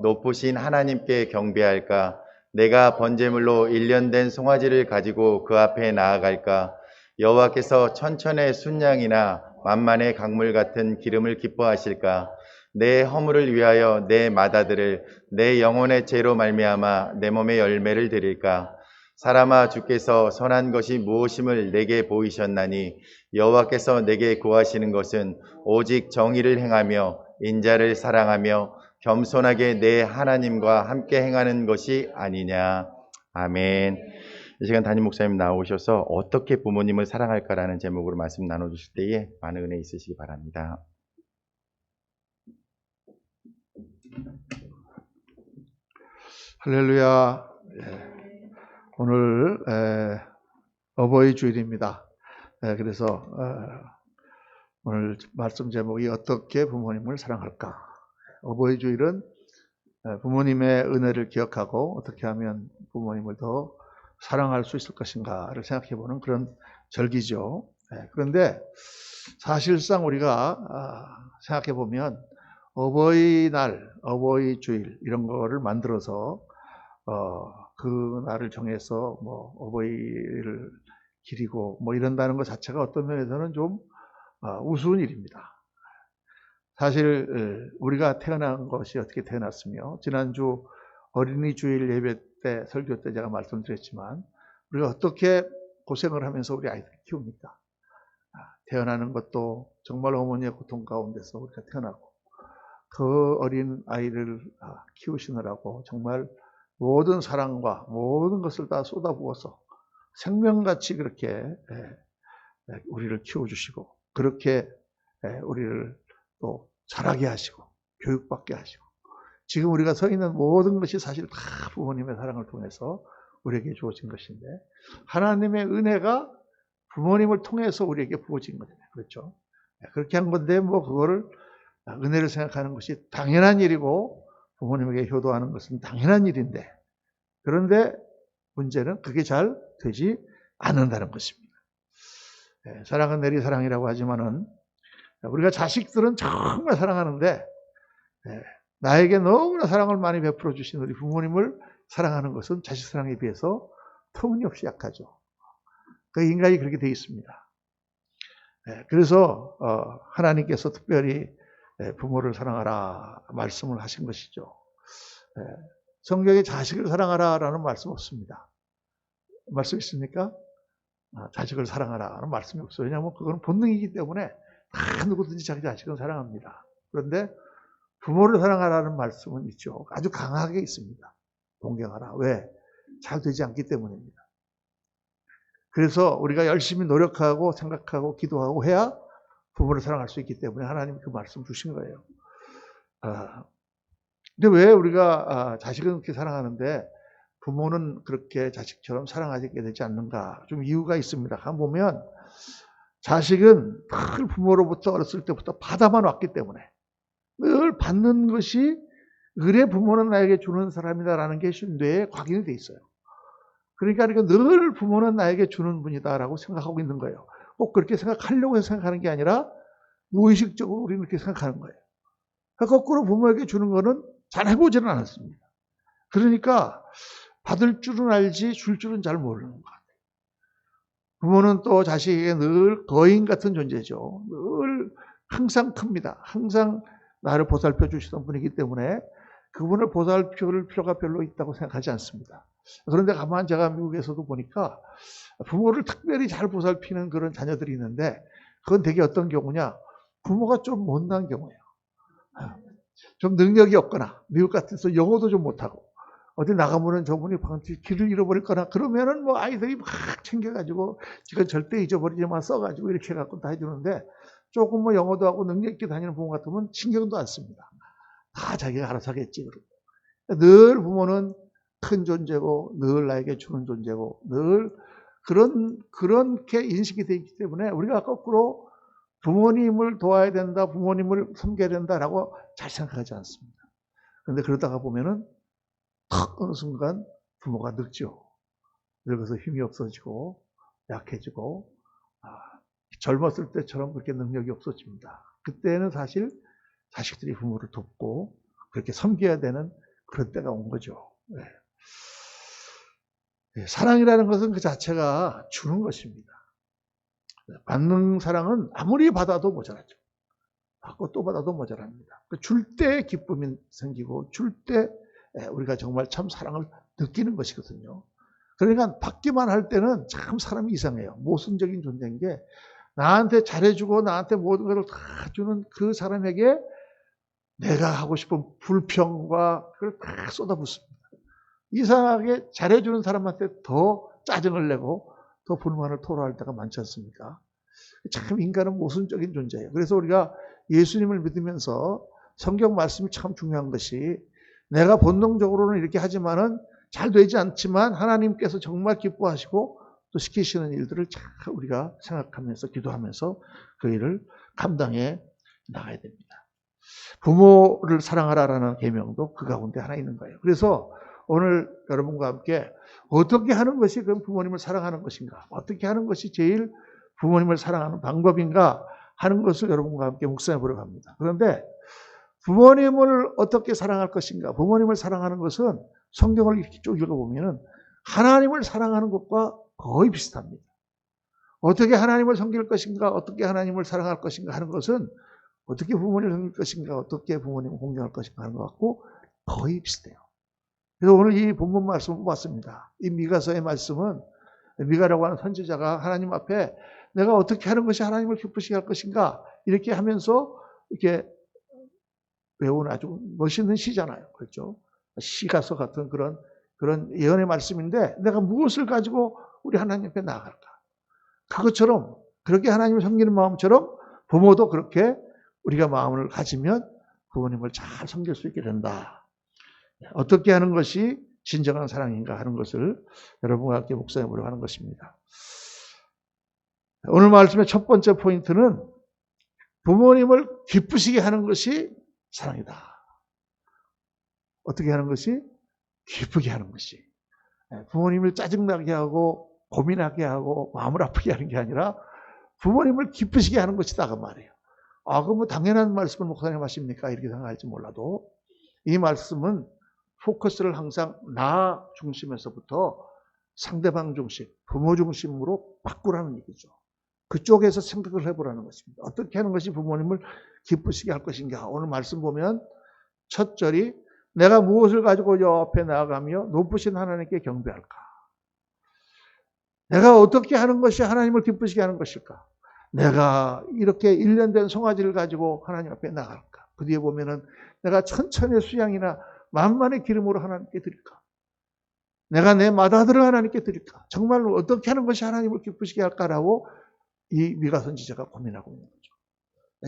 높으신 하나님께 경배할까? 내가 번제물로 일련된 송아지를 가지고 그 앞에 나아갈까? 여호와께서 천천의 순양이나 만만의 강물 같은 기름을 기뻐하실까? 내 허물을 위하여 내 맏아들을 내 영혼의 죄로 말미암아 내 몸의 열매를 드릴까? 사람아, 주께서 선한 것이 무엇임을 내게 보이셨나니 여호와께서 내게 구하시는 것은 오직 정의를 행하며 인자를 사랑하며 겸손하게 내 하나님과 함께 행하는 것이 아니냐. 아멘. 이 시간 담임 목사님 나오셔서 어떻게 부모님을 사랑할까라는 제목으로 말씀 나눠주실 때에 많은 은혜 있으시기 바랍니다. 할렐루야. 오늘 어버이 주일입니다. 그래서 오늘 말씀 제목이 어떻게 부모님을 사랑할까? 어버이 주일은 부모님의 은혜를 기억하고 어떻게 하면 부모님을 더 사랑할 수 있을 것인가를 생각해보는 그런 절기죠. 그런데 사실상 우리가 생각해보면 어버이날, 어버이 주일 이런 거를 만들어서 그 날을 정해서 뭐 어버이를 기리고 뭐 이런다는 것 자체가 어떤 면에서는 좀 우스운 일입니다. 사실 우리가 태어난 것이 어떻게 태어났으며 지난주 어린이 주일 예배 때 설교 때 제가 말씀드렸지만 우리가 어떻게 고생을 하면서 우리 아이들을 키웁니까? 태어나는 것도 정말 어머니의 고통 가운데서 우리가 태어나고 그 어린 아이를 키우시느라고 정말 모든 사랑과 모든 것을 다 쏟아부어서 생명같이 그렇게 우리를 키워주시고 그렇게 우리를 또 자라게 하시고 교육받게 하시고 지금 우리가 서 있는 모든 것이 사실 다 부모님의 사랑을 통해서 우리에게 주어진 것인데 하나님의 은혜가 부모님을 통해서 우리에게 부어진 거잖아요. 그렇죠? 그렇게 한 건데 뭐 그거를 은혜를 생각하는 것이 당연한 일이고 부모님에게 효도하는 것은 당연한 일인데 그런데 문제는 그게 잘 되지 않는다는 것입니다. 사랑은 내리사랑이라고 하지만은 우리가 자식들은 정말 사랑하는데 나에게 너무나 사랑을 많이 베풀어 주신 우리 부모님을 사랑하는 것은 자식 사랑에 비해서 터무니없이 약하죠. 그 인간이 그렇게 되어 있습니다. 그래서 하나님께서 특별히 부모를 사랑하라 말씀을 하신 것이죠. 성경에 자식을 사랑하라라는 말씀 없습니다. 말씀 있습니까? 자식을 사랑하라는 말씀이 없어요. 왜냐하면 그건 본능이기 때문에 다 누구든지 자기 자식은 사랑합니다. 그런데 부모를 사랑하라는 말씀은 있죠. 아주 강하게 있습니다. 동경하라. 왜? 잘 되지 않기 때문입니다. 그래서 우리가 열심히 노력하고 생각하고 기도하고 해야 부모를 사랑할 수 있기 때문에 하나님이 그 말씀 주신 거예요. 근데 왜 우리가 자식은 그렇게 사랑하는데 부모는 그렇게 자식처럼 사랑하게 되지 않는가? 좀 이유가 있습니다. 한번 보면 자식은 늘 부모로부터 어렸을 때부터 받아만 왔기 때문에 늘 받는 것이 그래 부모는 나에게 주는 사람이다라는 게 뇌에 각인이 돼 있어요. 그러니까 늘 부모는 나에게 주는 분이다라고 생각하고 있는 거예요. 꼭 그렇게 생각하려고 해서 생각하는 게 아니라 무의식적으로 우리는 그렇게 생각하는 거예요. 그러니까 거꾸로 부모에게 주는 거는 잘 해보지는 않았습니다. 그러니까 받을 줄은 알지 줄 줄은 잘 모르는 것 같아요. 부모는 또 자식에게 늘 거인 같은 존재죠. 늘 항상 큽니다. 항상 나를 보살펴 주시던 분이기 때문에 그분을 보살펴줄 필요가 별로 있다고 생각하지 않습니다. 그런데 가만 제가 미국에서도 보니까 부모를 특별히 잘 보살피는 그런 자녀들이 있는데 그건 되게 어떤 경우냐? 부모가 좀 못난 경우예요. 좀 능력이 없거나 미국 같아서 영어도 좀 못하고 어디 나가면은 저분이 길을 잃어버릴거나 그러면은 뭐 아이들이 막 챙겨가지고 지금 절대 잊어버리지만 써가지고 이렇게 해갖고 다 해주는데 조금 뭐 영어도 하고 능력 있게 다니는 부모 같으면 신경도 안 씁니다. 다 자기가 알아서 하겠지. 그러고. 늘 부모는 큰 존재고 늘 나에게 주는 존재고 늘 그렇게 인식이 되어 있기 때문에 우리가 거꾸로 부모님을 도와야 된다, 부모님을 섬겨야 된다라고 잘 생각하지 않습니다. 그런데 그러다가 보면은 탁 어느 순간 부모가 늙죠. 늙어서 힘이 없어지고 약해지고 젊었을 때처럼 그렇게 능력이 없어집니다. 그때는 사실 자식들이 부모를 돕고 그렇게 섬겨야 되는 그런 때가 온 거죠. 네. 사랑이라는 것은 그 자체가 주는 것입니다. 받는 사랑은 아무리 받아도 모자라죠. 받고 또 받아도 모자랍니다. 줄 때 기쁨이 생기고 줄 때 우리가 정말 참 사랑을 느끼는 것이거든요. 그러니까 받기만 할 때는 참 사람이 이상해요. 모순적인 존재인 게 나한테 잘해주고 나한테 모든 것을 다 주는 그 사람에게 내가 하고 싶은 불평과 그걸 다 쏟아붓습니다. 이상하게 잘해주는 사람한테 더 짜증을 내고 더 불만을 토로할 때가 많지 않습니까? 참 인간은 모순적인 존재예요. 그래서 우리가 예수님을 믿으면서 성경 말씀이 참 중요한 것이 내가 본능적으로는 이렇게 하지만은 잘 되지 않지만 하나님께서 정말 기뻐하시고 또 시키시는 일들을 잘 우리가 생각하면서 기도하면서 그 일을 감당해 나가야 됩니다. 부모를 사랑하라라는 계명도 그 가운데 하나 있는 거예요. 그래서 오늘 여러분과 함께 어떻게 하는 것이 그 부모님을 사랑하는 것인가, 어떻게 하는 것이 제일 부모님을 사랑하는 방법인가 하는 것을 여러분과 함께 묵상해 보려고 합니다. 그런데 부모님을 어떻게 사랑할 것인가, 부모님을 사랑하는 것은 성경을 이렇게 쭉 읽어보면 하나님을 사랑하는 것과 거의 비슷합니다. 어떻게 하나님을 섬길 것인가, 어떻게 하나님을 사랑할 것인가 하는 것은 어떻게 부모님을 섬길 것인가, 어떻게 부모님을 공경할 것인가 하는 것 같고 거의 비슷해요. 그래서 오늘 이 본문 말씀을 뽑았습니다. 이 미가서의 말씀은 미가라고 하는 선지자가 하나님 앞에 내가 어떻게 하는 것이 하나님을 기쁘시게 할 것인가 이렇게 하면서 이렇게 외운 아주 멋있는 시잖아요. 그렇죠? 시가서 같은 그런 예언의 말씀인데 내가 무엇을 가지고 우리 하나님 앞에 나아갈까? 그것처럼 그렇게 하나님을 섬기는 마음처럼 부모도 그렇게 우리가 마음을 가지면 부모님을 잘 섬길 수 있게 된다. 어떻게 하는 것이 진정한 사랑인가 하는 것을 여러분과 함께 묵상해 보려고 하는 것입니다. 오늘 말씀의 첫 번째 포인트는 부모님을 기쁘시게 하는 것이 사랑이다. 어떻게 하는 것이? 기쁘게 하는 것이. 부모님을 짜증나게 하고 고민하게 하고 마음을 아프게 하는 게 아니라 부모님을 기쁘시게 하는 것이다 그 말이에요. 아, 그럼 뭐 당연한 말씀을 목사님 하십니까? 이렇게 생각할지 몰라도 이 말씀은 포커스를 항상 나 중심에서부터 상대방 중심, 부모 중심으로 바꾸라는 얘기죠. 그쪽에서 생각을 해보라는 것입니다. 어떻게 하는 것이 부모님을 기쁘시게 할 것인가. 오늘 말씀 보면 첫 절이 내가 무엇을 가지고 옆에 나아가며 높으신 하나님께 경배할까. 내가 어떻게 하는 것이 하나님을 기쁘시게 하는 것일까. 내가 이렇게 1년 된 송아지를 가지고 하나님 앞에 나갈까. 그 뒤에 보면은 내가 천천의 수양이나 만만의 기름으로 하나님께 드릴까. 내가 내 맏아들을 하나님께 드릴까. 정말로 어떻게 하는 것이 하나님을 기쁘시게 할까라고 이 미가 선지자가 고민하고 있는 거죠.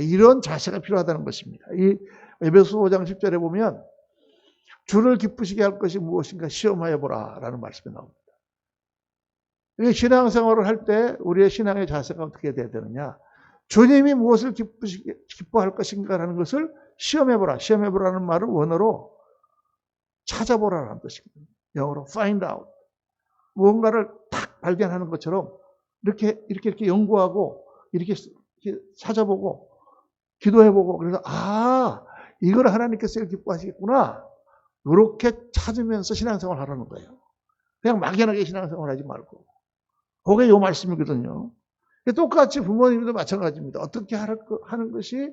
이런 자세가 필요하다는 것입니다. 이 에베소 5장 10절에 보면 주를 기쁘시게 할 것이 무엇인가 시험하여 보라 라는 말씀이 나옵니다. 신앙생활을 할 때 우리의 신앙의 자세가 어떻게 돼야 되느냐. 주님이 무엇을 기뻐할 것인가라는 것을 시험해보라. 시험해보라는 말은 원어로 찾아보라라는 뜻이거든요. 영어로 find out. 무언가를 딱 발견하는 것처럼 이렇게 연구하고 이렇게 찾아보고 기도해보고 그래서 이걸 하나님께서 기뻐하시겠구나. 이렇게 찾으면서 신앙생활을 하라는 거예요. 그냥 막연하게 신앙생활 하지 말고. 그게 이 말씀이거든요. 똑같이 부모님도 마찬가지입니다. 어떻게 하는 것이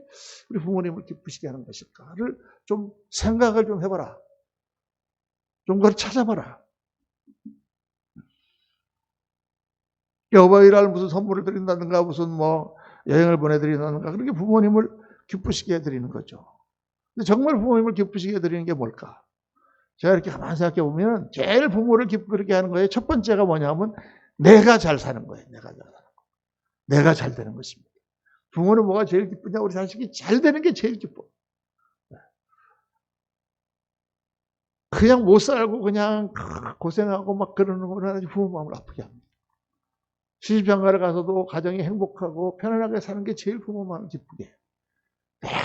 우리 부모님을 기쁘시게 하는 것일까를 좀 생각을 좀 해봐라. 좀 그걸 찾아봐라. 여보이랄 무슨 선물을 드린다든가 무슨 여행을 보내드린다든가 그렇게 부모님을 기쁘시게 해드리는 거죠. 근데 정말 부모님을 기쁘시게 해드리는 게 뭘까? 제가 이렇게 가만히 생각해 보면 제일 부모를 기쁘게 하는 거예요. 첫 번째가 뭐냐면 내가 잘 사는 거예요. 내가 잘 사는 거. 내가 잘 되는 것입니다. 부모는 뭐가 제일 기쁘냐? 우리 자식이 잘 되는 게 제일 기뻐. 그냥 못 살고 그냥 고생하고 막 그러는 거는 부모 마음을 아프게 합니다. 시집장가를 가서도 가정이 행복하고 편안하게 사는 게 제일 부모 마음을 기쁘게 해요.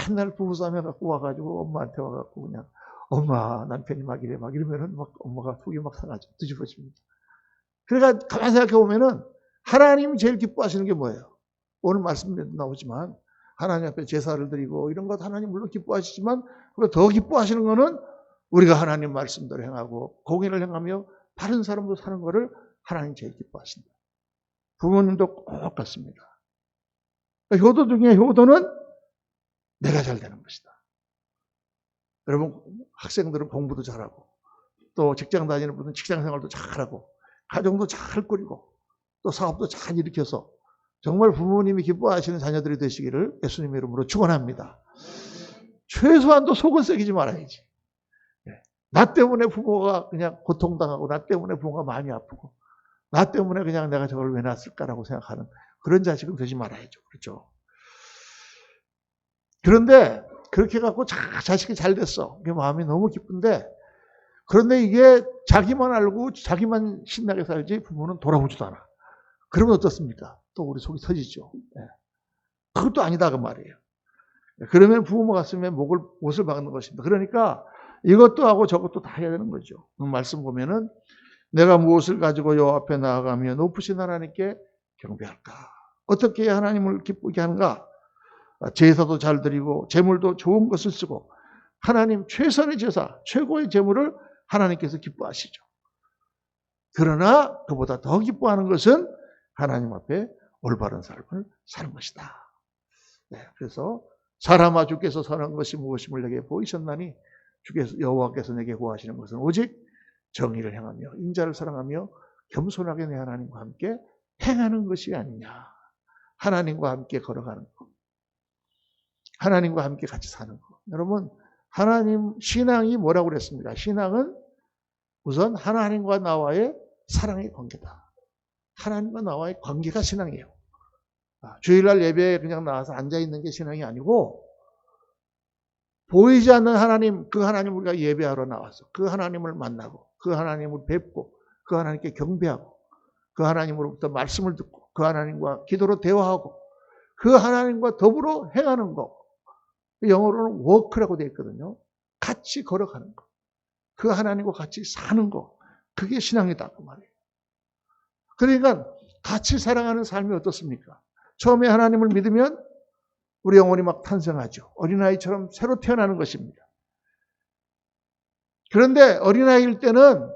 맨날 부부싸움 해갖고 와가지고 엄마한테 와갖고 그냥 엄마 남편이 막 이러면은 막 엄마가 속이 막 상하죠. 뒤집어집니다. 그러니까 가만히 생각해 보면은 하나님이 제일 기뻐하시는 게 뭐예요? 오늘 말씀에 나오지만 하나님 앞에 제사를 드리고 이런 것 하나님 물론 기뻐하시지만 더 기뻐하시는 거는 우리가 하나님 말씀대로 행하고 공의를 행하며 바른 사람도 사는 것을 하나님 제일 기뻐하신다. 부모님도 똑같습니다. 효도 중에 효도는 내가 잘 되는 것이다. 여러분, 학생들은 공부도 잘하고, 또 직장 다니는 분은 직장 생활도 잘하고, 가정도 잘 꾸리고, 또 사업도 잘 일으켜서 정말 부모님이 기뻐하시는 자녀들이 되시기를 예수님의 이름으로 축원합니다. 최소한도 속은 썩이지 말아야지. 나 때문에 부모가 그냥 고통당하고, 나 때문에 부모가 마음이 아프고, 나 때문에 그냥 내가 저걸 왜 낳았을까라고 생각하는 그런 자식은 되지 말아야죠. 그렇죠? 그런데 그렇게 해갖고 자식이 잘 됐어. 그게 마음이 너무 기쁜데, 그런데 이게 자기만 알고 자기만 신나게 살지 부모는 돌아보지도 않아. 그러면 어떻습니까? 또 우리 속이 터지죠. 그것도 아니다 그 말이에요. 그러면 부모 가슴에 못을 박는 것입니다. 그러니까 이것도 하고 저것도 다 해야 되는 거죠. 말씀 보면은 내가 무엇을 가지고 여호와 앞에 나아가며 높으신 하나님께 경배할까? 어떻게 하나님을 기쁘게 하는가? 제사도 잘 드리고 제물도 좋은 것을 쓰고 하나님 최선의 제사, 최고의 제물을 하나님께서 기뻐하시죠. 그러나 그보다 더 기뻐하는 것은 하나님 앞에 올바른 삶을 사는 것이다. 그래서 사람아 주께서 선한 것이 무엇임을 내게 보이셨나니 주께서 여호와께서 내게 구하시는 것은 오직 정의를 행하며 인자를 사랑하며 겸손하게 내 하나님과 함께 행하는 것이 아니냐. 하나님과 함께 걸어가는 것. 하나님과 함께 같이 사는 것. 여러분, 하나님 신앙이 뭐라고 그랬습니까? 신앙은 우선 하나님과 나와의 사랑의 관계다. 하나님과 나와의 관계가 신앙이에요. 주일날 예배에 그냥 나와서 앉아있는 게 신앙이 아니고 보이지 않는 하나님, 그 하나님 우리가 예배하러 나와서 그 하나님을 만나고 그 하나님을 뵙고 그 하나님께 경배하고 그 하나님으로부터 말씀을 듣고 그 하나님과 기도로 대화하고 그 하나님과 더불어 행하는 것. 영어로는 워크라고 되어 있거든요. 같이 걸어가는 것. 그 하나님과 같이 사는 것. 그게 신앙이다 그 말이에요. 그러니까 같이 살아가는 삶이 어떻습니까? 처음에 하나님을 믿으면 우리 영혼이 막 탄생하죠. 어린아이처럼 새로 태어나는 것입니다. 그런데 어린아이일 때는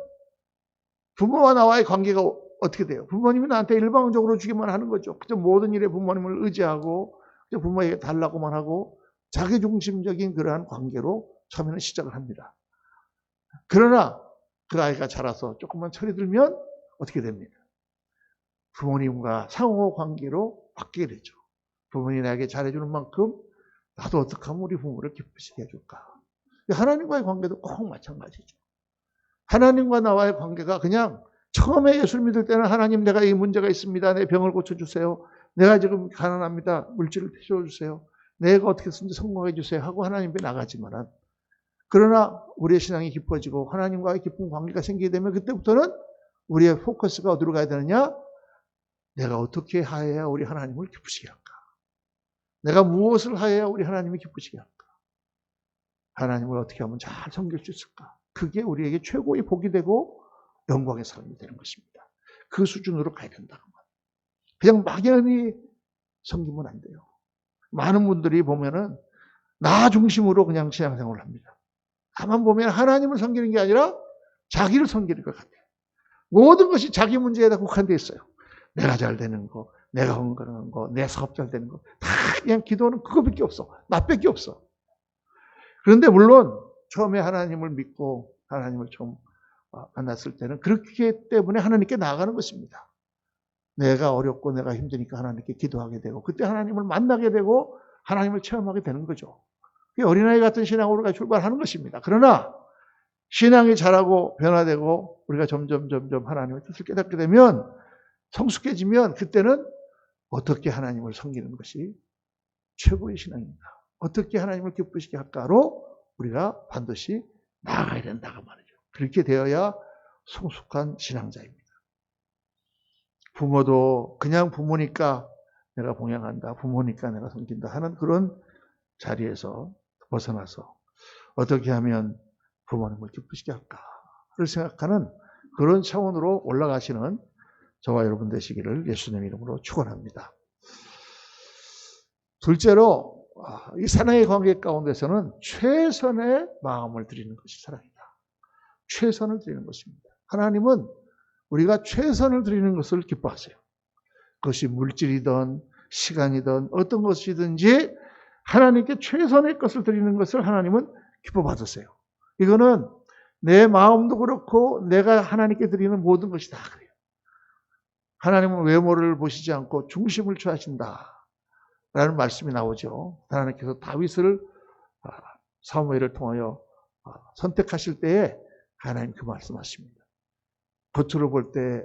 부모와 나와의 관계가 어떻게 돼요? 부모님이 나한테 일방적으로 주기만 하는 거죠. 그저 모든 일에 부모님을 의지하고 그저 부모에게 달라고만 하고 자기중심적인 그러한 관계로 처음에는 시작을 합니다. 그러나 그 아이가 자라서 조금만 철이 들면 어떻게 됩니까? 부모님과 상호 관계로 바뀌게 되죠. 부모님이 나에게 잘해주는 만큼 나도 어떻게 하면 우리 부모를 기쁘시게 해줄까? 하나님과의 관계도 꼭 마찬가지죠. 하나님과 나와의 관계가 그냥 처음에 예수를 믿을 때는 하나님 내가 이 문제가 있습니다. 내 병을 고쳐주세요. 내가 지금 가난합니다. 물질을 태워주세요. 내가 어떻게 쓰는지 성공해 주세요 하고 하나님 앞에 나가지만은 그러나 우리의 신앙이 깊어지고 하나님과의 깊은 관계가 생기게 되면 그때부터는 우리의 포커스가 어디로 가야 되느냐? 내가 어떻게 하여야 우리 하나님을 기쁘시게 할까? 내가 무엇을 하여야 우리 하나님을 기쁘시게 할까? 하나님을 어떻게 하면 잘 섬길 수 있을까? 그게 우리에게 최고의 복이 되고 영광의 삶이 되는 것입니다. 그 수준으로 가야 된다고 말이에요. 그냥 막연히 섬기면 안 돼요. 많은 분들이 보면은 나 중심으로 그냥 신앙생활을 합니다. 다만 보면 하나님을 섬기는 게 아니라 자기를 섬기는 것 같아요. 모든 것이 자기 문제에다 국한되어 있어요. 내가 잘 되는 거, 내가 건강한 거, 내 사업 잘 되는 거. 다 그냥 기도는 그거밖에 없어. 나밖에 없어. 그런데 물론 처음에 하나님을 믿고 하나님을 처음 만났을 때는 그렇기 때문에 하나님께 나아가는 것입니다. 내가 어렵고 내가 힘드니까 하나님께 기도하게 되고 그때 하나님을 만나게 되고 하나님을 체험하게 되는 거죠. 어린아이 같은 신앙으로 출발하는 것입니다. 그러나 신앙이 자라고 변화되고 우리가 점점 하나님의 뜻을 깨닫게 되면 성숙해지면 그때는 어떻게 하나님을 섬기는 것이 최고의 신앙입니다. 어떻게 하나님을 기쁘시게 할까로 우리가 반드시 나아가야 된다고 말이죠. 그렇게 되어야 성숙한 신앙자입니다. 부모도 그냥 부모니까 내가 봉양한다, 부모니까 내가 섬긴다 하는 그런 자리에서 벗어나서 어떻게 하면 부모님을 기쁘시게 할까를 생각하는 그런 차원으로 올라가시는 저와 여러분 되시기를 예수님 이름으로 축원합니다. 둘째로 이 사랑의 관계 가운데서는 최선의 마음을 드리는 것이 사랑이다. 최선을 드리는 것입니다. 하나님은 우리가 최선을 드리는 것을 기뻐하세요. 그것이 물질이든 시간이든 어떤 것이든지 하나님께 최선의 것을 드리는 것을 하나님은 기뻐 받으세요. 이거는 내 마음도 그렇고 내가 하나님께 드리는 모든 것이 다 그래요. 하나님은 외모를 보시지 않고 중심을 취하신다 라는 말씀이 나오죠. 하나님께서 다윗을 사무엘을 통하여 선택하실 때에 하나님 그 말씀하십니다. 겉으로 볼 때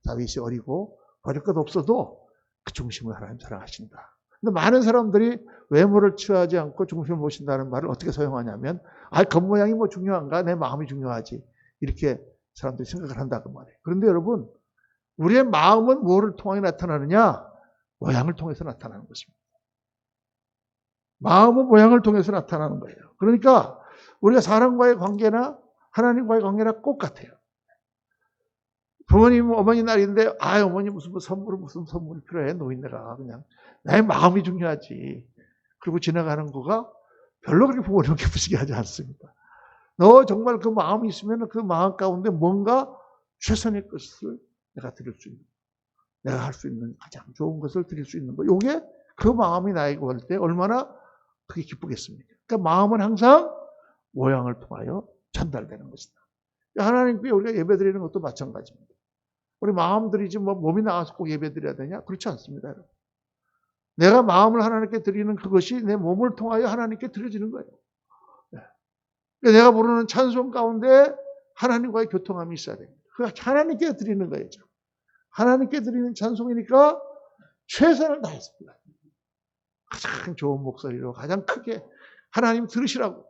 다윗이 어리고 버릴 것 없어도 그 중심을 하나님 사랑하신다. 근데 많은 사람들이 외모를 취하지 않고 중심을 보신다는 말을 어떻게 사용하냐면 겉모양이 뭐 중요한가? 내 마음이 중요하지. 이렇게 사람들이 생각을 한다고 말이에요. 그런데 여러분, 우리의 마음은 뭐를 통해 나타나느냐? 모양을 통해서 나타나는 것입니다. 마음은 모양을 통해서 나타나는 거예요. 그러니까 우리가 사람과의 관계나 하나님과의 관계나 똑같아요. 부모님 어머니 날인데 어머니 무슨 선물이 필요해. 노인네가 그냥 나의 마음이 중요하지. 그리고 지나가는 거가 별로 그렇게 부모님 기쁘시게 하지 않습니다. 너 정말 그 마음이 있으면 그 마음 가운데 뭔가 최선의 것을 내가 드릴 수 있는, 내가 할 수 있는 가장 좋은 것을 드릴 수 있는 거. 요게 그 마음이 나에게 올 때 얼마나 그게 기쁘겠습니까? 그러니까 마음은 항상 모양을 통하여 전달되는 것이다. 하나님께 우리가 예배드리는 것도 마찬가지입니다. 우리 마음들이지 뭐 몸이 나와서 꼭 예배드려야 되냐? 그렇지 않습니다, 여러분. 내가 마음을 하나님께 드리는 그것이 내 몸을 통하여 하나님께 드려지는 거예요. 내가 부르는 찬송 가운데 하나님과의 교통함이 있어야 됩니다. 그 하나님께 드리는 거예요. 하나님께 드리는 찬송이니까 최선을 다했습니다. 가장 좋은 목소리로 가장 크게 하나님 들으시라고.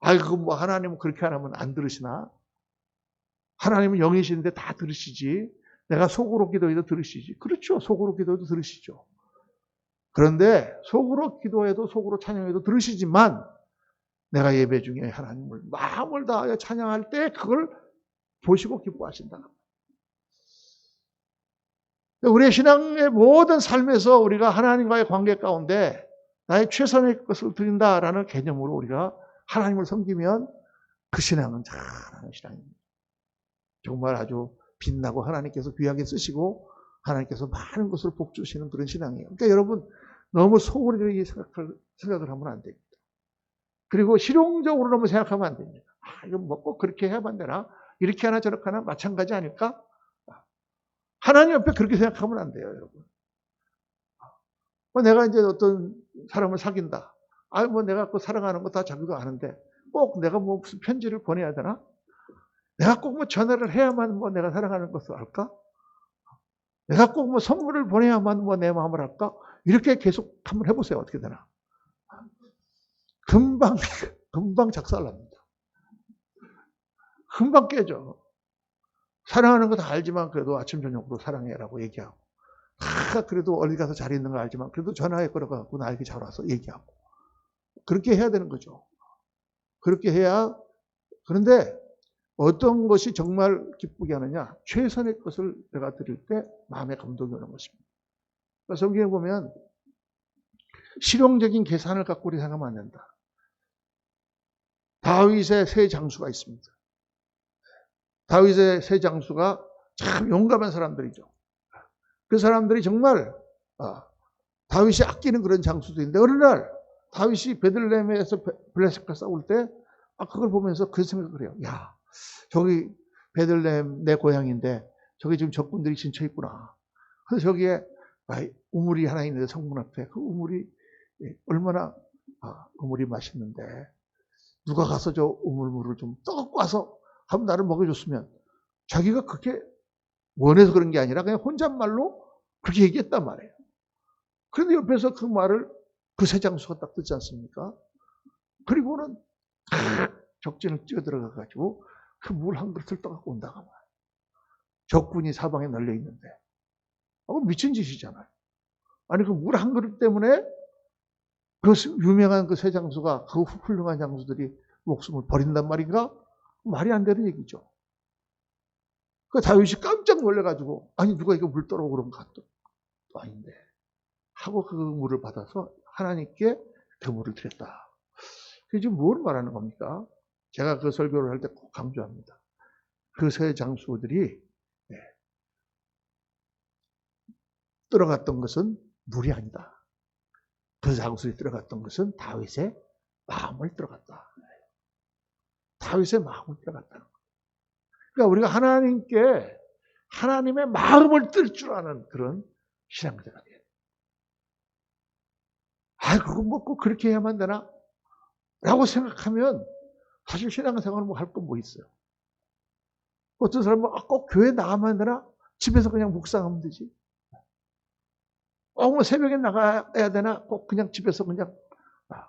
그건 뭐 하나님은 그렇게 안 하면 안 들으시나? 하나님은 영이신데 다 들으시지. 내가 속으로 기도해도 들으시지. 그렇죠. 속으로 기도해도 들으시죠. 그런데 속으로 기도해도 속으로 찬양해도 들으시지만 내가 예배 중에 하나님을 마음을 다하여 찬양할 때 그걸 보시고 기뻐하신다. 우리의 신앙의 모든 삶에서 우리가 하나님과의 관계 가운데 나의 최선의 것을 드린다라는 개념으로 우리가 하나님을 섬기면 그 신앙은 잘하는 신앙입니다. 정말 아주 빛나고 하나님께서 귀하게 쓰시고 하나님께서 많은 것을 복 주시는 그런 신앙이에요. 그러니까 여러분 너무 속으로 생각을 하면 안 됩니다. 그리고 실용적으로 너무 생각하면 안 됩니다. 이건 뭐 꼭 그렇게 해야만 되나? 이렇게 하나 저렇게 하나 마찬가지 아닐까? 하나님 옆에 그렇게 생각하면 안 돼요, 여러분. 내가 이제 어떤 사람을 사귄다. 뭐 내가 그 사랑하는 거 다 자기도 아는데 꼭 내가 뭐 무슨 편지를 보내야 되나? 내가 꼭 뭐 전화를 해야만 뭐 내가 사랑하는 것을 알까? 내가 꼭 뭐 선물을 보내야만 뭐 내 마음을 알까? 이렇게 계속 한번 해보세요. 어떻게 되나? 금방 작살납니다. 금방 깨져. 사랑하는 거 다 알지만 그래도 아침 저녁으로 사랑해라고 얘기하고 그래도 어디 가서 잘 있는 거 알지만 그래도 전화해 걸어가고 나에게 잘 와서 얘기하고 그렇게 해야 되는 거죠. 그렇게 해야. 그런데 어떤 것이 정말 기쁘게 하느냐? 최선의 것을 내가 드릴 때 마음에 감동이 오는 것입니다. 그러니까 성경에 보면 실용적인 계산을 갖고 우리 생각하면 안 된다. 다윗의 세 장수가 있습니다. 다윗의 세 장수가 참 용감한 사람들이죠. 그 사람들이 정말 다윗이 아끼는 그런 장수들인데 어느 날 다윗이 베들레헴에서 블레셋과 싸울 때 그걸 보면서 그 생각을 해요. 야, 저기 베들레헴 내 고향인데 저기 지금 적군들이 진쳐 있구나. 그래서 저기에 우물이 하나 있는데 성문 앞에 그 우물이 얼마나 우물이 맛있는데 누가 가서 저 우물물을 좀 떠갖고 와서 한번 나를 먹여줬으면 자기가 그렇게 원해서 그런 게 아니라 그냥 혼잣말로 그렇게 얘기했단 말이에요. 그런데 옆에서 그 말을 그 세 장수가 딱 듣지 않습니까? 그리고는 적진을 뛰어 들어가가지고 그 물 한 그릇을 떠갖고 온다고 말이에요. 적군이 사방에 널려 있는데. 미친 짓이잖아요. 아니 그 물 한 그릇 때문에 그 유명한 그 세 장수가 그 훌륭한 장수들이 목숨을 버린단 말인가? 말이 안 되는 얘기죠. 그 다윗이 깜짝 놀래가지고 아니 누가 이거 물 떠라고 그런 것도 아닌데 하고 그 물을 받아서 하나님께 그 물을 드렸다. 그게 지금 뭘 말하는 겁니까? 제가 그 설교를 할 때 꼭 강조합니다. 그 세 장수들이 들어갔던 것은 물이 아니다. 그 장수들이 들어갔던 것은 다윗의 마음을 들어갔다. 다윗의 마음을 들어갔다는 거예요. 그러니까 우리가 하나님께 하나님의 마음을 뜰 줄 아는 그런 신앙자가 돼야 돼요. 그거 뭐 꼭 그렇게 해야만 되나? 라고 생각하면 사실 신앙생활은 뭐 할 건 뭐 있어요? 어떤 사람은 꼭 교회 나가면 되나? 집에서 그냥 묵상하면 되지. 뭐 새벽에 나가야 되나? 꼭 그냥 집에서 그냥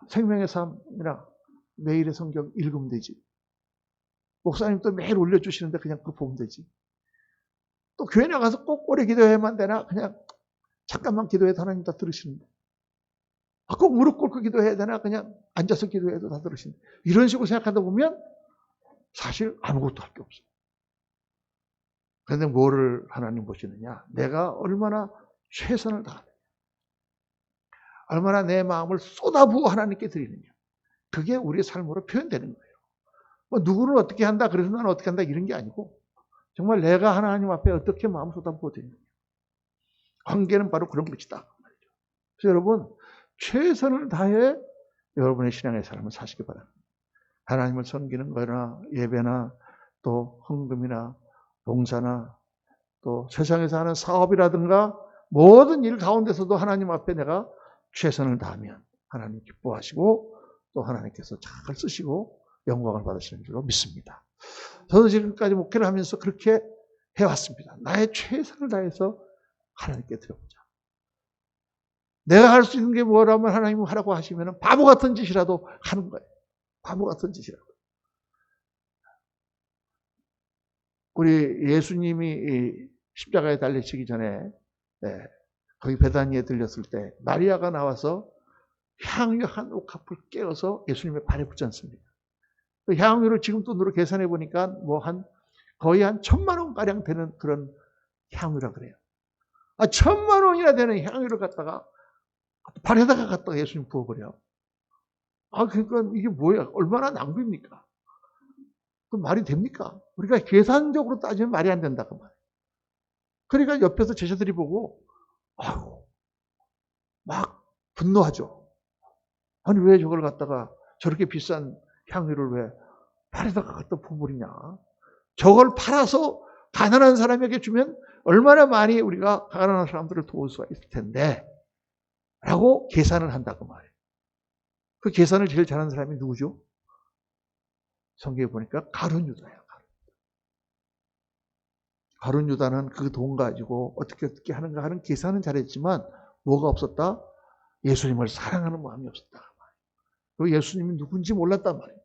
생명의 삶이나 매일의 성경 읽으면 되지. 목사님 또 매일 올려주시는데 그냥 그거 보면 되지. 또 교회 나가서 꼭 오래 기도해야만 되나? 그냥 잠깐만 기도해도 하나님 다 들으시는데. 꼭 무릎 꿇고 기도해야 되나? 그냥 앉아서 기도해도 다 들으시는데. 이런 식으로 생각하다 보면 사실 아무것도 할 게 없어요. 그런데 뭐를 하나님 보시느냐? 내가 얼마나 최선을 다하느냐. 얼마나 내 마음을 쏟아부어 하나님께 드리느냐. 그게 우리의 삶으로 표현되는 거예요. 뭐 누구는 어떻게 한다, 그래서 나는 어떻게 한다, 이런 게 아니고 정말 내가 하나님 앞에 어떻게 마음 쏟아부어 드리느냐. 관계는 바로 그런 것이다. 그래서 여러분, 최선을 다해 여러분의 신앙의 삶을 사시기 바랍니다. 하나님을 섬기는 거나 예배나 또 헌금이나 봉사나 또 세상에서 하는 사업이라든가 모든 일 가운데서도 하나님 앞에 내가 최선을 다하면 하나님 기뻐하시고 또 하나님께서 잘 쓰시고 영광을 받으시는 줄로 믿습니다. 저도 지금까지 목회를 하면서 그렇게 해왔습니다. 나의 최선을 다해서 하나님께 드려보자. 내가 할 수 있는 게 뭐라면 하나님은 하라고 하시면 바보 같은 짓이라도 하는 거예요. 바보 같은 짓이라도. 우리 예수님이 십자가에 달리시기 전에 거기 베다니에 들렸을 때 마리아가 나와서 향유 한 옥합을 깨어서 예수님의 발에 붙지 않습니까? 그 향유를 지금 돈으로 계산해 보니까 거의 한 1,000만 원가량 되는 그런 향유라 그래요. 1,000만 원이나 되는 향유를 갖다가 발에다가 갖다가 예수님 부어버려. 그러니까 이게 뭐야? 얼마나 낭비입니까? 그 말이 됩니까? 우리가 계산적으로 따지면 말이 안 된다 그 말이에요. 그러니까 옆에서 제자들이 보고 막 분노하죠. 아니 왜 저걸 갖다가 저렇게 비싼 향유를 왜 팔에다가 갖다 부어버리냐. 저걸 팔아서 가난한 사람에게 주면 얼마나 많이 우리가 가난한 사람들을 도울 수가 있을 텐데 라고 계산을 한다고 말이에요. 그 계산을 제일 잘하는 사람이 누구죠? 성경에 보니까 가룟 유다예요. 가룟 유다는 그 돈 가지고 어떻게 하는가 하는 계산은 잘했지만 뭐가 없었다? 예수님을 사랑하는 마음이 없었다. 그리고 예수님이 누군지 몰랐단 말이에요.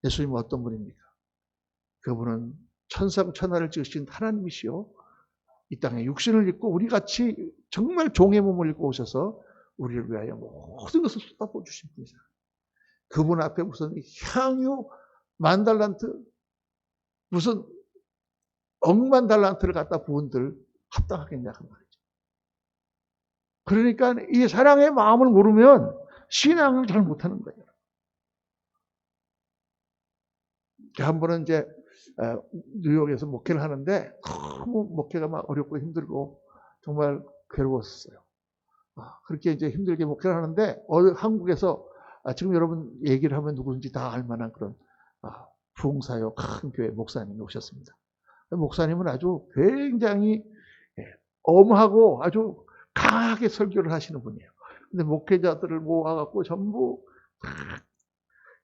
예수님은 어떤 분입니까? 그분은 천상천하를 지으신 하나님이시요. 이 땅에 육신을 입고 우리같이 정말 종의 몸을 입고 오셔서 우리를 위하여 모든 것을 쏟아부어 주신 분이잖아요. 그분 앞에 무슨 향유 10,000달란트 무슨 억만 달란트를 갖다 부은들 합당하겠냐 그 말이죠. 그러니까 이 사랑의 마음을 모르면 신앙을 잘 못하는 거예요. 한 번은 이제 뉴욕에서 목회를 하는데 너무 목회가 막 어렵고 힘들고 정말 괴로웠어요. 그렇게 이제 힘들게 목회를 하는데 한국에서 지금 여러분 얘기를 하면 누구든지 다 알만한 그런 부흥사역 큰 교회 목사님이 오셨습니다. 목사님은 아주 굉장히 엄하고 아주 강하게 설교를 하시는 분이에요. 근데 목회자들을 모아갖고 전부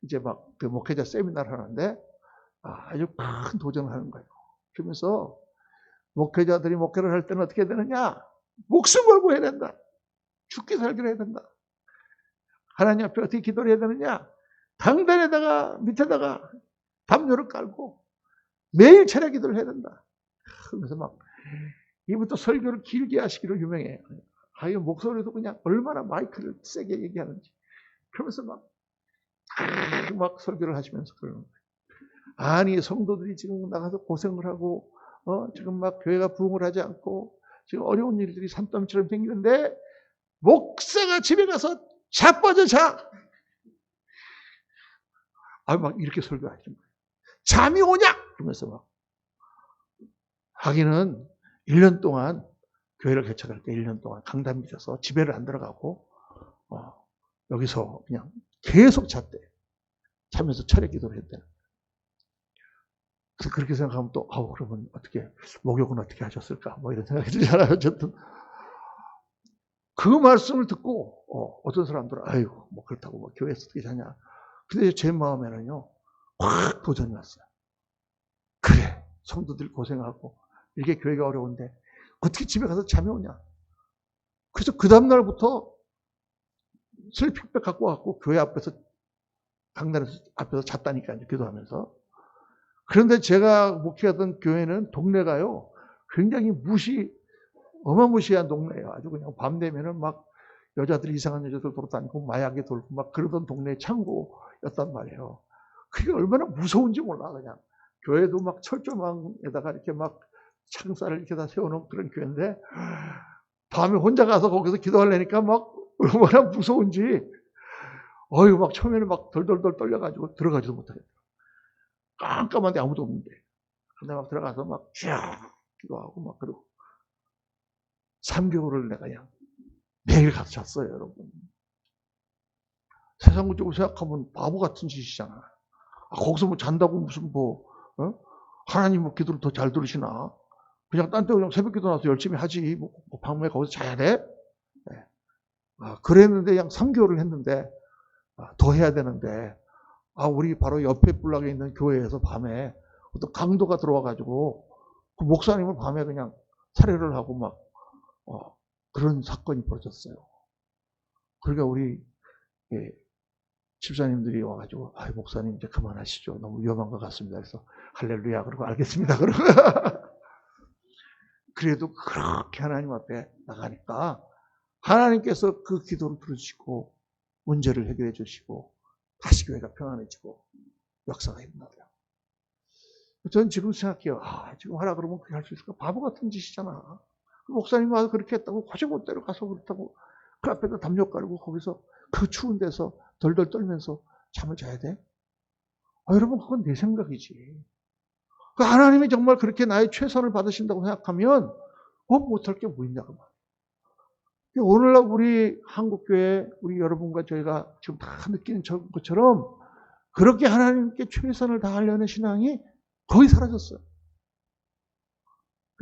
이제 막 그 목회자 세미나를 하는데 아주 큰 도전을 하는 거예요. 그러면서 목회자들이 목회를 할 때는 어떻게 되느냐? 목숨 걸고 해야 된다. 죽게 살기로 해야 된다. 하나님 앞에 어떻게 기도를 해야 되느냐? 당단에다가 밑에다가 담요를 깔고 매일 철야 기도를 해야 된다. 그러면서 막 이부터 설교를 길게 하시기로 유명해요. 목소리도 그냥 얼마나 마이크를 세게 얘기하는지. 그러면서 막 설교를 하시면서 그러는 거예요. 아니 성도들이 지금 나가서 고생을 하고 지금 막 교회가 부흥을 하지 않고 지금 어려운 일들이 산더미처럼 생기는데 목사가 집에 가서 자빠져 자. 막 이렇게 설교하시는 거예요. 잠이 오냐? 그러면서 막. 하기는 1년 동안 교회를 개척할 때 1년 동안 강단 밑에서 집에를 안 들어가고 여기서 그냥 계속 잤대. 자면서 철회 기도를 했대. 그래서 그렇게 생각하면 또 그러면 어떻게 목욕은 어떻게 하셨을까? 뭐 이런 생각이 들잖아요. 어쨌든 그 말씀을 듣고 어떤 사람들은 아이고 뭐 그렇다고 뭐 교회에서 어떻게 자냐. 근데 제 마음에는요 확 도전이 왔어요. 그래 성도들 고생하고 이게 교회가 어려운데 어떻게 집에 가서 잠이 오냐. 그래서 그 다음날부터 슬리핑백 갖고 왔고 교회 앞에서 강단에서 앞에서 잤다니까요. 기도하면서. 그런데 제가 목회하던 교회는 동네가요 굉장히 어마무시한 동네예요. 아주 그냥 밤 되면은 막 여자들 이상한 여자들 돌아다니고 마약에 돌고 막 그러던 동네 창고였단 말이에요. 그게 얼마나 무서운지 몰라. 그냥 교회도 막 철조망에다가 이렇게 막 창살을 이렇게 다 세워놓은 그런 교회인데 밤에 혼자 가서 거기서 기도하려니까 막 얼마나 무서운지 막 처음에는 막 덜덜덜 떨려가지고 들어가지도 못하겠다. 깜깜한데 아무도 없는데. 근데 막 들어가서 막 기도하고 막 그러고 3개월을 내가 그냥 매일 가서 잤어요, 여러분. 세상적으로 생각하면 바보 같은 짓이잖아. 거기서 뭐 잔다고 무슨 하나님 뭐 기도를 더 잘 들으시나? 그냥 딴 데 그냥 새벽 기도 나서 열심히 하지. 뭐 밤에 거기서 자야 돼? 네. 그랬는데 그냥 3개월을 했는데 더 해야 되는데 우리 바로 옆에 불락에 있는 교회에서 밤에 어떤 강도가 들어와가지고 그 목사님을 밤에 그냥 살해를 하고 막 그런 사건이 벌어졌어요. 그러니까 우리 집사님들이 와가지고 목사님 이제 그만하시죠. 너무 위험한 것 같습니다. 그래서 할렐루야 그러고 알겠습니다. 그러고 그래도 그렇게 하나님 앞에 나가니까 하나님께서 그 기도를 들으시고 문제를 해결해 주시고 다시 교회가 평안해지고 역사가 일어나더라고요. 저는 지금 생각해요. 지금 하라 그러면 그렇게 할 수 있을까? 바보 같은 짓이잖아. 목사님 와서 그렇게 했다고 과시못대로 가서 그렇다고 그 앞에다 담요 깔고 거기서 그 추운 데서 덜덜 떨면서 잠을 자야 돼? 여러분 그건 내 생각이지. 하나님이 정말 그렇게 나의 최선을 받으신다고 생각하면 못할 게 뭐 있냐 그 말. 오늘날 우리 한국교회 우리 여러분과 저희가 지금 다 느끼는 것처럼 그렇게 하나님께 최선을 다하려는 신앙이 거의 사라졌어요.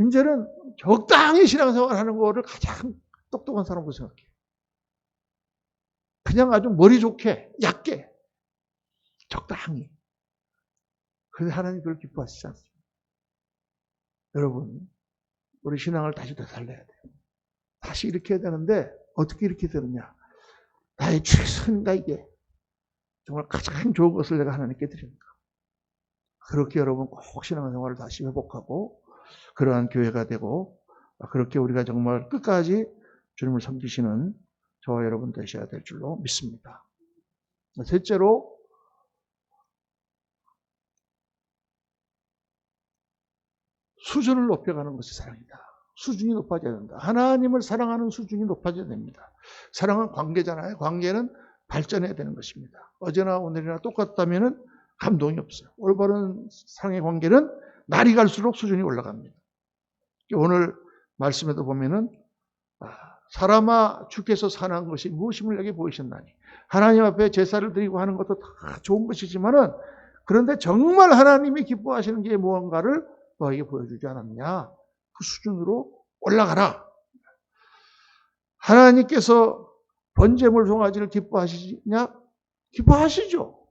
이제는 적당히 신앙생활 하는 거를 가장 똑똑한 사람으로 생각해요. 그냥 아주 머리 좋게 얕게 적당히. 그런데 하나님 그걸 기뻐하시지 않습니다. 여러분 우리 신앙을 다시 되살려야 돼요. 다시 이렇게 해야 되는데 어떻게 이렇게 되느냐. 나의 최선인가 이게. 정말 가장 좋은 것을 내가 하나님께 드립니다. 그렇게 여러분 꼭 신앙생활을 다시 회복하고 그러한 교회가 되고 그렇게 우리가 정말 끝까지 주님을 섬기시는 저와 여러분 되셔야 될 줄로 믿습니다. 셋째로 수준을 높여가는 것이 사랑이다. 수준이 높아져야 된다. 하나님을 사랑하는 수준이 높아져야 됩니다. 사랑은 관계잖아요. 관계는 발전해야 되는 것입니다. 어제나 오늘이나 똑같다면 감동이 없어요. 올바른 사랑의 관계는 날이 갈수록 수준이 올라갑니다. 오늘 말씀에도 보면은 사람아 주께서 선한 것이 무엇임을 내게 보이셨나니 하나님 앞에 제사를 드리고 하는 것도 다 좋은 것이지만은 그런데 정말 하나님이 기뻐하시는 게 무언가를 너에게 보여주지 않았냐? 그 수준으로 올라가라. 하나님께서 번제물 송아지를 기뻐하시냐? 기뻐하시죠.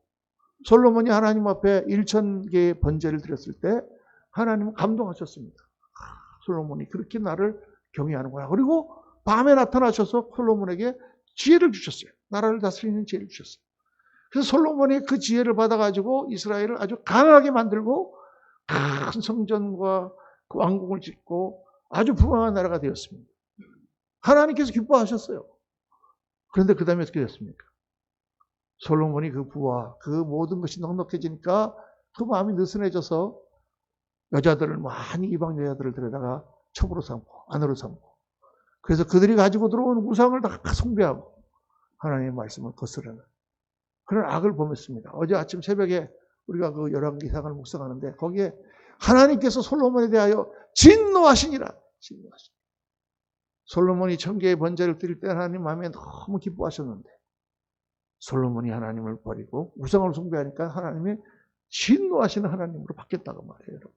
솔로몬이 하나님 앞에 1000개의 번제를 드렸을 때 하나님은 감동하셨습니다. 솔로몬이 그렇게 나를 경외하는구나. 그리고 밤에 나타나셔서 솔로몬에게 지혜를 주셨어요. 나라를 다스리는 지혜를 주셨어요. 그래서 솔로몬이 그 지혜를 받아가지고 이스라엘을 아주 강하게 만들고 큰 성전과 그 왕궁을 짓고 아주 부강한 나라가 되었습니다. 하나님께서 기뻐하셨어요. 그런데 그 다음에 어떻게 됐습니까? 솔로몬이 그 부와 그 모든 것이 넉넉해지니까 그 마음이 느슨해져서 여자들을 많이 이방 여자들을 데려다가 첩으로 삼고 아내로 삼고 그래서 그들이 가지고 들어온 우상을 다 숭배하고 하나님의 말씀을 거스르는 그런 악을 범했습니다. 어제 아침 새벽에 우리가 그 열왕기상을 묵상하는데 거기에 하나님께서 솔로몬에 대하여 진노하시니라. 진노하시니라. 솔로몬이 1000개의 번제를 드릴 때 하나님 마음에 너무 기뻐하셨는데 솔로몬이 하나님을 버리고 우상을 숭배하니까 하나님이 진노하시는 하나님으로 바뀌었다고 말해요. 여러분.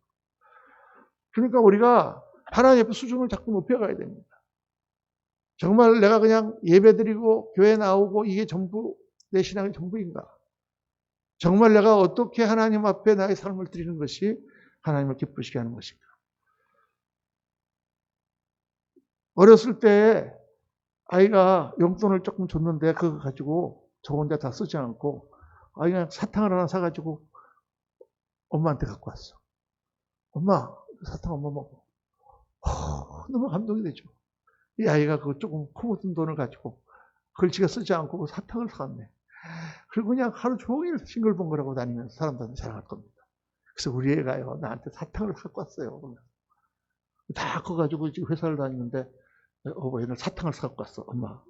그러니까 우리가 하나님 앞에 수준을 자꾸 높여가야 됩니다. 정말 내가 그냥 예배드리고 교회 나오고 이게 전부 내 신앙의 전부인가? 정말 내가 어떻게 하나님 앞에 나의 삶을 드리는 것이 하나님을 기쁘시게 하는 것인가? 어렸을 때 아이가 용돈을 조금 줬는데 그거 가지고 저 혼자 다 쓰지 않고 아이가 사탕을 하나 사가지고 엄마한테 갖고 왔어. 엄마, 사탕 엄마 먹어. 너무 감동이 되죠. 이 아이가 그 조금 코묻은 돈을 가지고 그걸 지가 쓰지 않고 그 사탕을 사왔네. 그리고 그냥 하루 종일 싱글벙글하고 다니면서 사람들한테 자랑할 겁니다. 그래서 우리 애가요, 나한테 사탕을 갖고 왔어요. 다 커가지고 지금 회사를 다니는데, 얘는 사탕을 갖고 왔어, 엄마.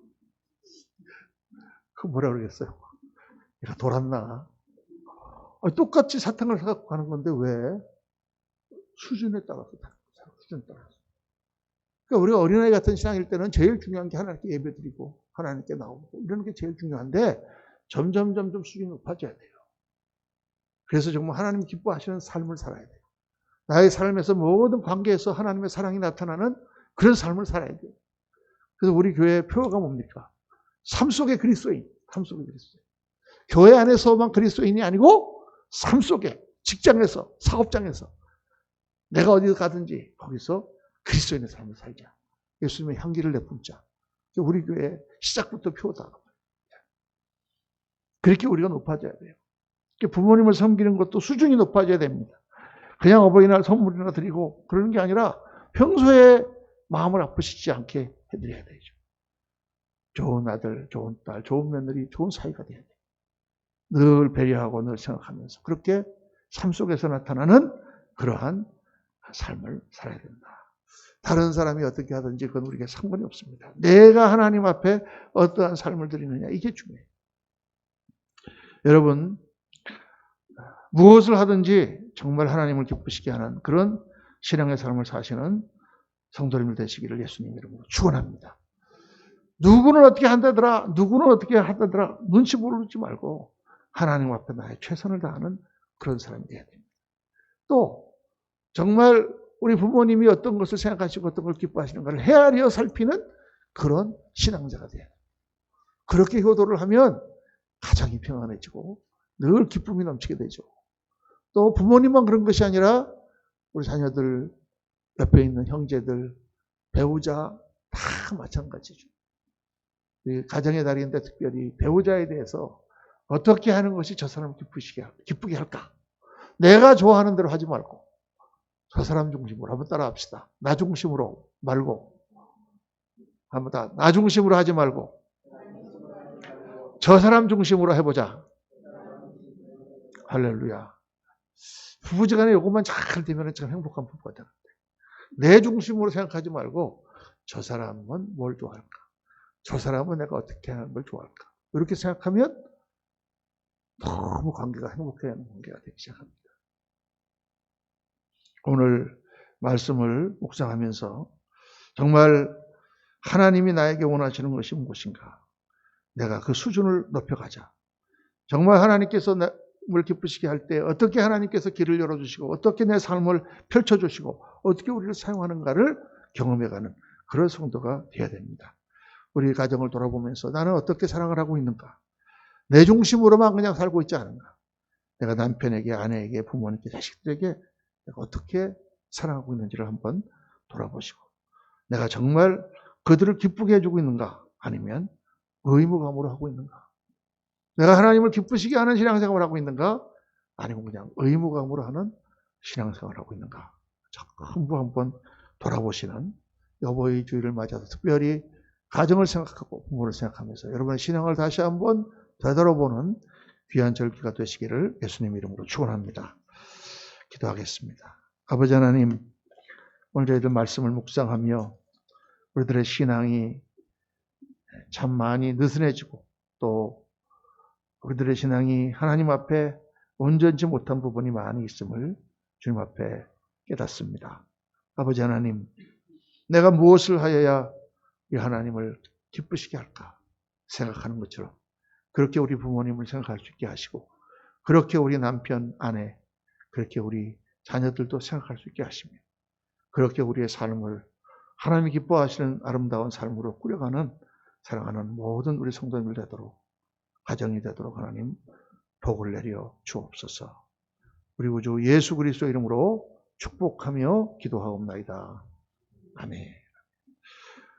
그 뭐라 그러겠어요? 얘가 돌았나? 똑같이 사탕을 사갖고 가는 건데 왜? 수준에 따라서 수준에 따라서. 그러니까 우리가 어린아이 같은 신앙일 때는 제일 중요한 게 하나님께 예배드리고 하나님께 나오고 이런 게 제일 중요한데 점점 수준이 높아져야 돼요. 그래서 정말 하나님 기뻐하시는 삶을 살아야 돼요. 나의 삶에서 모든 관계에서 하나님의 사랑이 나타나는 그런 삶을 살아야 돼요. 그래서 우리 교회의 표어가 뭡니까? 삶 속의 그리스도인, 삶 속의 그리스도인. 교회 안에서만 그리스도인이 아니고 삶 속에, 직장에서, 사업장에서 내가 어디 가든지 거기서 그리스도인의 삶을 살자. 예수님의 향기를 내뿜자. 우리 교회 시작부터 표어다. 그렇게 우리가 높아져야 돼요. 부모님을 섬기는 것도 수준이 높아져야 됩니다. 그냥 어버이날 선물이나 드리고 그러는 게 아니라 평소에 마음을 아프시지 않게 해드려야 되죠. 좋은 아들, 좋은 딸, 좋은 며느리, 좋은 사이가 돼야 돼요. 늘 배려하고 늘 생각하면서 그렇게 삶 속에서 나타나는 그러한 삶을 살아야 된다. 다른 사람이 어떻게 하든지 그건 우리에게 상관이 없습니다. 내가 하나님 앞에 어떠한 삶을 드리느냐 이게 중요해요. 여러분 무엇을 하든지 정말 하나님을 기쁘시게 하는 그런 신앙의 삶을 사시는 성도님들 되시기를 예수님 이름으로 축원합니다. 누구는 어떻게 한다더라, 누구는 어떻게 하다더라 눈치 보지 말고 하나님 앞에 나의 최선을 다하는 그런 사람이 되어야 됩니다. 또 정말 우리 부모님이 어떤 것을 생각하시고 어떤 걸 기뻐하시는가를 헤아려 살피는 그런 신앙자가 돼야 돼요. 그렇게 효도를 하면 가정이 평안해지고 늘 기쁨이 넘치게 되죠. 또 부모님만 그런 것이 아니라 우리 자녀들, 옆에 있는 형제들, 배우자 다 마찬가지죠. 가정의 달인데 특별히 배우자에 대해서 어떻게 하는 것이 저 사람을 기쁘게 할까? 내가 좋아하는 대로 하지 말고 저 사람 중심으로 한번 따라합시다. 나 중심으로 말고 한번 다 나 중심으로 하지 말고 저 사람 중심으로 해보자. 할렐루야. 부부지간에 이것만 잘 되면 참 행복한 부부가 되는데 내 중심으로 생각하지 말고 저 사람은 뭘 좋아할까? 저 사람은 내가 어떻게 하는 걸 좋아할까? 이렇게 생각하면 너무 관계가 행복해하는 관계가 되기 시작합니다. 오늘 말씀을 묵상하면서 정말 하나님이 나에게 원하시는 것이 무엇인가? 내가 그 수준을 높여가자. 정말 하나님께서 나를 기쁘시게 할 때 어떻게 하나님께서 길을 열어주시고 어떻게 내 삶을 펼쳐주시고 어떻게 우리를 사용하는가를 경험해가는 그런 성도가 되어야 됩니다. 우리 가정을 돌아보면서 나는 어떻게 사랑을 하고 있는가? 내 중심으로만 그냥 살고 있지 않은가? 내가 남편에게, 아내에게, 부모님께, 자식들에게 내가 어떻게 사랑하고 있는지를 한번 돌아보시고 내가 정말 그들을 기쁘게 해주고 있는가? 아니면 의무감으로 하고 있는가? 내가 하나님을 기쁘시게 하는 신앙생활을 하고 있는가? 아니면 그냥 의무감으로 하는 신앙생활을 하고 있는가? 한번 돌아보시는 여보의 주일을 맞아서 특별히 가정을 생각하고 부모를 생각하면서 여러분의 신앙을 다시 한번 되돌아보는 귀한 절기가 되시기를 예수님 이름으로 축원합니다. 기도하겠습니다. 아버지 하나님, 오늘 저희들 말씀을 묵상하며 우리들의 신앙이 참 많이 느슨해지고 또 우리들의 신앙이 하나님 앞에 온전치 못한 부분이 많이 있음을 주님 앞에 깨닫습니다. 아버지 하나님, 내가 무엇을 하여야 이 하나님을 기쁘시게 할까 생각하는 것처럼 그렇게 우리 부모님을 생각할 수 있게 하시고, 그렇게 우리 남편, 아내, 그렇게 우리 자녀들도 생각할 수 있게 하시며, 그렇게 우리의 삶을 하나님이 기뻐하시는 아름다운 삶으로 꾸려가는 사랑하는 모든 우리 성도님들 되도록, 가정이 되도록 하나님 복을 내려 주옵소서. 우리 구주 예수 그리스도 이름으로 축복하며 기도하옵나이다. 아멘.